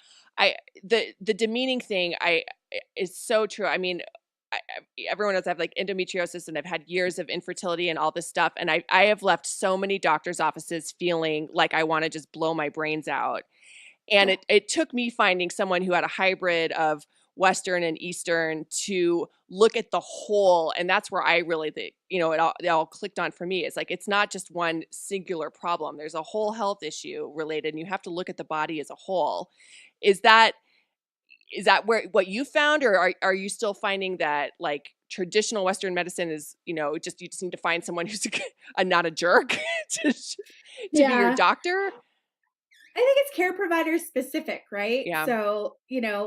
The demeaning thing, is so true. I mean, everyone knows I have like endometriosis and I've had years of infertility and all this stuff. And I have left so many doctor's offices feeling like I want to just blow my brains out. And it took me finding someone who had a hybrid of Western and Eastern to look at the whole. And that's where I really think, it all clicked on for me. It's like, it's not just one singular problem. There's a whole health issue related, and you have to look at the body as a whole. Is that where what you found, or are you still finding that like traditional Western medicine is, just you just need to find someone who's not a jerk to be your Yeah. doctor? I think it's care provider specific, right? Yeah. So,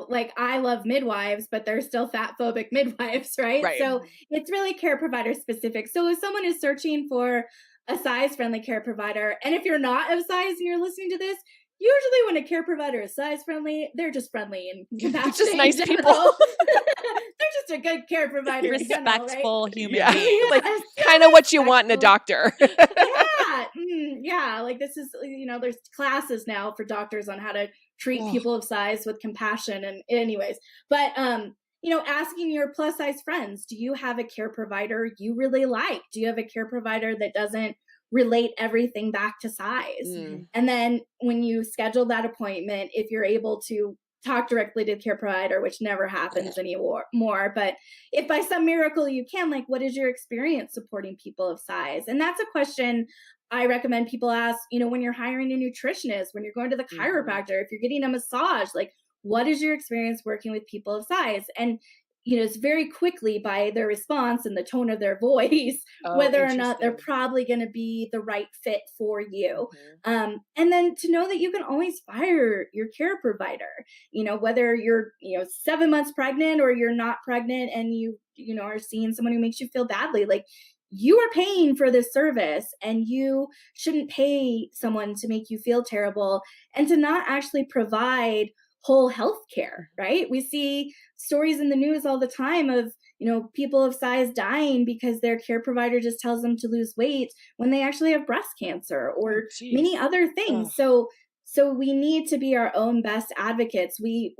like I love midwives, but they're still fat phobic midwives, right? Right. So it's really care provider specific. So if someone is searching for a size friendly care provider, and if you're not of size and you're listening to this, usually when a care provider is size friendly, they're just friendly and compassionate. Just nice in people. general. They're just a good care provider. in general, right? Respectful human Yeah. being. Like Yes, kind of what you want in a respectful. doctor. Yeah, like this is, there's classes now for doctors on how to treat Oh. people of size with compassion and anyways. But asking your plus size friends, do you have a care provider you really like? Do you have a care provider that doesn't relate everything back to size? Mm. And then when you schedule that appointment, if you're able to talk directly to the care provider, which never happens anymore, but if by some miracle you can, like, what is your experience supporting people of size? And that's a question I recommend people ask, when you're hiring a nutritionist, when you're going to the chiropractor, if you're getting a massage, like, what is your experience working with people of size? And it's very quickly by their response and the tone of their voice, Oh, whether or not they're interesting. probably going to be the right fit for you. Mhm. And then to know that you can always fire your care provider, whether you're, 7 months pregnant or you're not pregnant and you are seeing someone who makes you feel badly, like, you are paying for this service and you shouldn't pay someone to make you feel terrible and to not actually provide whole health care, right? We see stories in the news all the time of, people of size dying because their care provider just tells them to lose weight when they actually have breast cancer or geez. many other things. So we need to be our own best advocates. We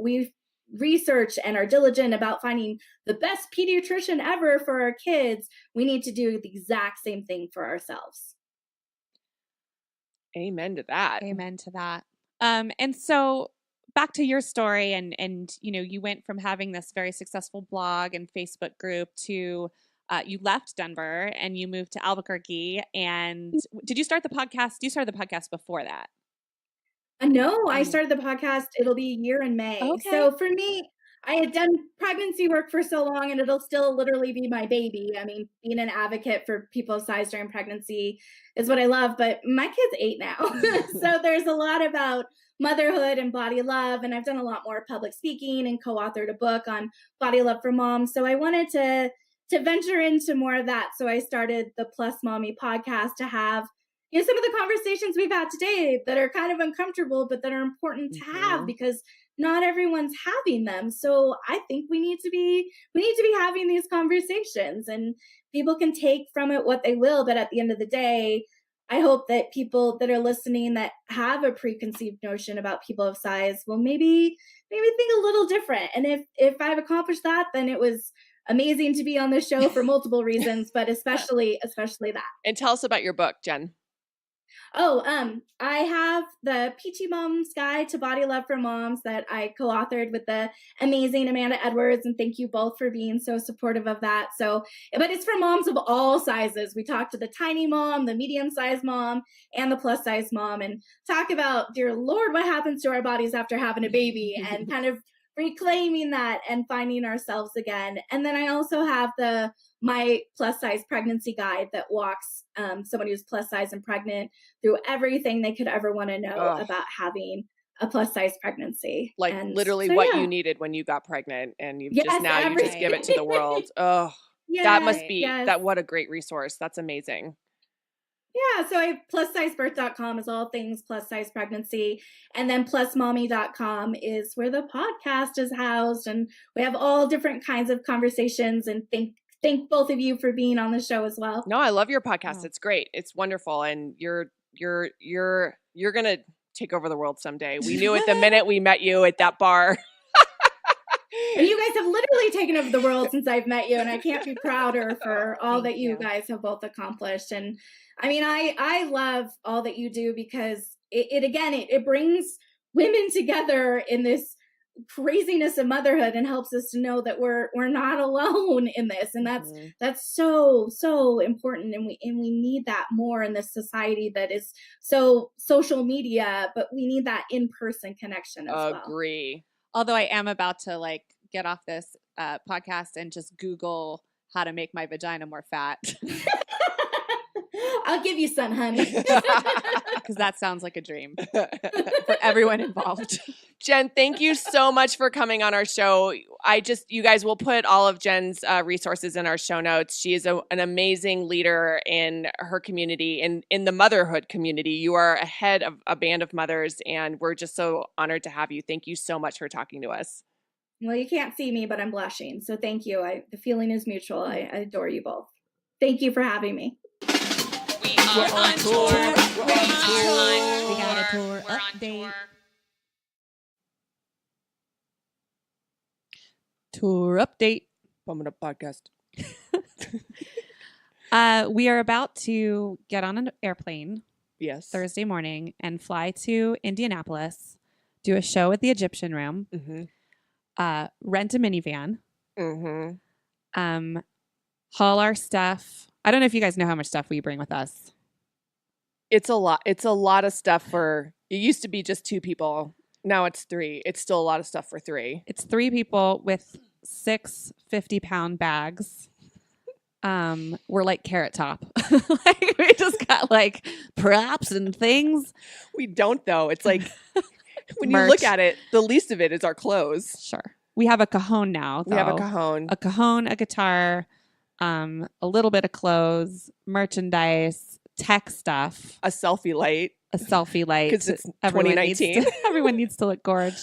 research and are diligent about finding the best pediatrician ever for our kids. We need to do the exact same thing for ourselves. Amen to that. Amen to that. And so back to your story and you went from having this very successful blog and Facebook group to you left Denver and you moved to Albuquerque. And did you start the podcast? You started the podcast before that. No, I started the podcast. It'll be a year in May. Okay. So for me, I had done pregnancy work for so long and it'll still literally be my baby. I mean, being an advocate for people of size during pregnancy is what I love, but my kid's 8 now. So there's a lot about motherhood and body love. And I've done a lot more public speaking and co-authored a book on body love for moms. So I wanted to venture into more of that. So I started the Plus Mommy podcast to have some of the conversations we've had today that are kind of uncomfortable, but that are important to have because not everyone's having them. So I think we need to be having these conversations, and people can take from it what they will. But at the end of the day, I hope that people that are listening that have a preconceived notion about people of size will maybe think a little different. And if I've accomplished that, then it was amazing to be on this show for multiple reasons, but especially that. And tell us about your book, Jen. I have the Peachy Mom's Guide to Body Love for Moms that I co-authored with the amazing Amanda Edwards, and thank you both for being so supportive of that. So, but it's for moms of all sizes. We talk to the tiny mom, the medium-sized mom, and the plus-size mom, and talk about, dear Lord, what happens to our bodies after having a baby, and kind of reclaiming that and finding ourselves again. And then I also have my plus size pregnancy guide that walks someone who's plus size and pregnant through everything they could ever want to know about having a plus size pregnancy. Like and literally so, what yeah. you needed when you got pregnant, and you Yes, just now you just give it to the world. Oh, that must be that. What a great resource. That's amazing. Yeah, so I have plussizebirth.com is all things plus size pregnancy. And then plusmommy.com is where the podcast is housed. And we have all different kinds of conversations, and thank both of you for being on the show as well. No, I love your podcast. It's great. It's wonderful. And you're gonna take over the world someday. We knew it the minute we met you at that bar. And you guys have literally taken over the world since I've met you, and I can't be prouder for all that you guys have both accomplished. And I mean, I love all that you do because it brings women together in this craziness of motherhood and helps us to know that we're not alone in this. And that's so important. And we need that more in this society that is so social media, but we need that in-person connection as well. Agree. Although I am about to get off this podcast and just Google how to make my vagina more fat. I'll give you some, honey. Because that sounds like a dream for everyone involved. Jen, thank you so much for coming on our show. You guys will put all of Jen's resources in our show notes. She is an amazing leader in her community, in the motherhood community. You are a head of a band of mothers, and we're just so honored to have you. Thank you so much for talking to us. Well, you can't see me, but I'm blushing. So thank you. The feeling is mutual. I adore you both. Thank you for having me. We're on tour. We got a tour update. Tour update. Bumming Up Podcast. We are about to get on an airplane Yes. Thursday morning and fly to Indianapolis, do a show at the Egyptian Room, rent a minivan, haul our stuff. I don't know if you guys know how much stuff we bring with us. It's a lot. It's a lot of stuff for. It used to be just 2 people. Now it's 3. It's still a lot of stuff for 3. It's 3 people with 6 50-pound bags. We're like Carrot Top. Like, we just got like props and things. We don't though. It's like when Merch. you look at it, the least of it is our clothes. Sure. We have a cajon now. We have a though. cajon. A cajon, a guitar, a little bit of clothes, merchandise, tech stuff, A selfie light. a selfie light. 'Cause it's Everyone needs 2019. everyone needs to look gorge.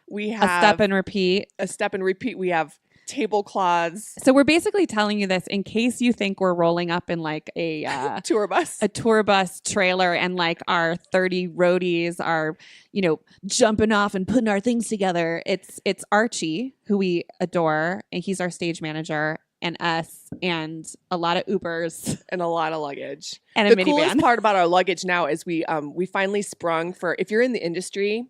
We A have step and repeat. a step and repeat. We have tablecloths. So we're basically telling you this in case you think we're rolling up in like a Tour bus. a tour bus trailer and like our 30 roadies are, jumping off and putting our things together. It's Archie, who we adore, and he's our stage manager, and us, and a lot of Ubers And a lot of luggage. and a The coolest minivan. part about our luggage now is we finally sprung for, if you're in the industry,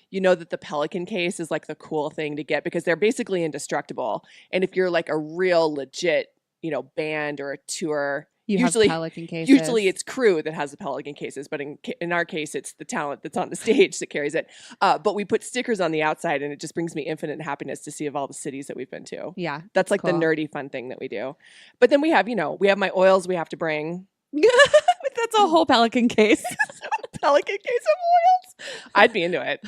you know that the Pelican case is like the cool thing to get because they're basically indestructible. And if you're like a real legit, band or a tour, You usually have Pelican cases. usually it's crew that has the Pelican cases, but in our case, it's the talent that's on the stage that carries it. But we put stickers on the outside, and it just brings me infinite happiness to see of all the cities that we've been to. Yeah. That's like the cool. nerdy fun thing that we do. But then we have my oils we have to bring. That's a whole Pelican case. Pelican case of oils. I'd be into it.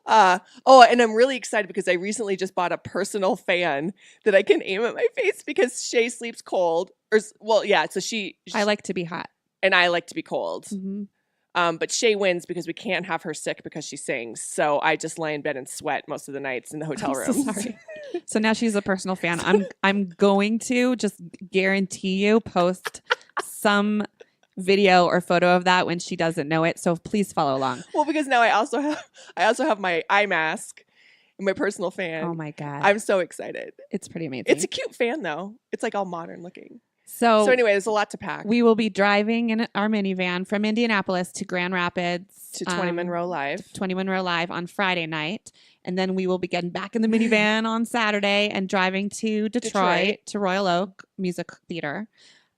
And I'm really excited because I recently just bought a personal fan that I can aim at my face because Shay sleeps cold. So she I like to be hot. and I like to be cold. Mhm. But Shay wins because we can't have her sick because she sings. So I just lie in bed and sweat most of the nights in the hotel I'm so room. sorry. So now she's a personal fan. I'm going to just guarantee you post some video or photo of that when she doesn't know it. So please follow along. Well, because now I also have my eye mask and my personal fan. Oh my God. I'm so excited. It's pretty amazing. It's a cute fan though. It's like all modern looking. so So anyway, there's a lot to pack. we will be driving in our minivan from Indianapolis to Grand Rapids to 20 Monroe Live. 20 Monroe Live on Friday night. And then we will be getting back in the minivan on Saturday and driving to Detroit to Royal Oak Music Theater.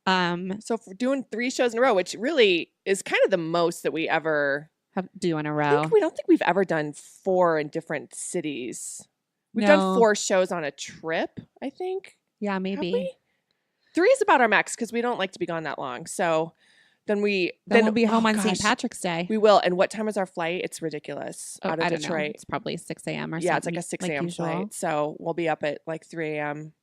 So for doing 3 shows in a row, which really is kind of the most that we ever Do in a I row. think we don't think we've ever done 4 in different cities. We've No. done 4 shows on a trip, I think. Yeah, Have maybe. we? 3 is about our max because we don't like to be gone that long. So then Then we'll be home oh on St. gosh, Patrick's Day. We will. And what time is our flight? It's ridiculous Oh, out of I don't know. Detroit. It's probably 6 a.m. or something. Yeah, it's like a 6 like a.m. usual. flight. So we'll be up at like 3 a.m.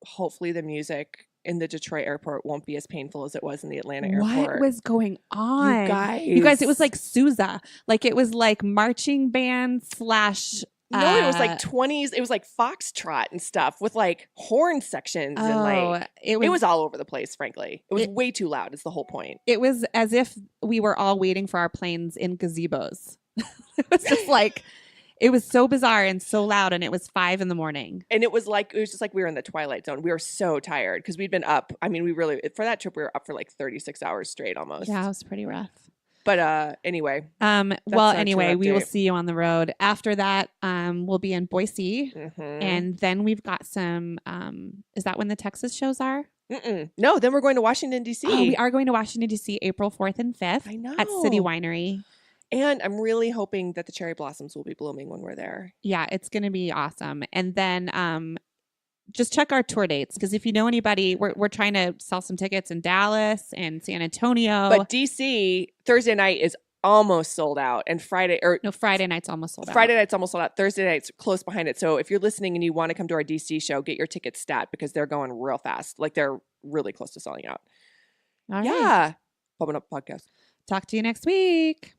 Hopefully the music in the Detroit airport won't be as painful as it was in the Atlanta airport. What was going on? You guys, it was like Sousa. Like it was like marching band / No, it was like 20s. It was like foxtrot and stuff with like horn sections and like it it was all over the place, frankly. It was way too loud is the whole point. It was as if we were all waiting for our planes in gazebos. It was just like, it was so bizarre and so loud, and it was 5 a.m. And it was just like we were in the twilight zone. We were so tired because we'd been up. I mean, for that trip we were up for like 36 hours straight almost. Yeah, it was pretty rough. But anyway. Well, our anyway, tour we will update. see you on the road. After that, we'll be in Boise, Mhm. and then we've got some. Is that when the Texas shows are? No, then we're going to Washington D.C. Oh, we are going to Washington D.C. April 4th and 5th. I know. At City Winery. And I'm really hoping that the cherry blossoms will be blooming when we're there. Yeah, it's going to be awesome. And then just check our tour dates, because if you know anybody, we're trying to sell some tickets in Dallas and San Antonio. But DC Thursday night is almost sold out, and Friday night's almost sold out. Friday night's almost sold out. Thursday night's close behind it. So if you're listening and you want to come to our DC show, get your tickets stat because they're going real fast. Like they're really close to selling out. All right. Yeah. Bumming Up Podcast. Talk to you next week.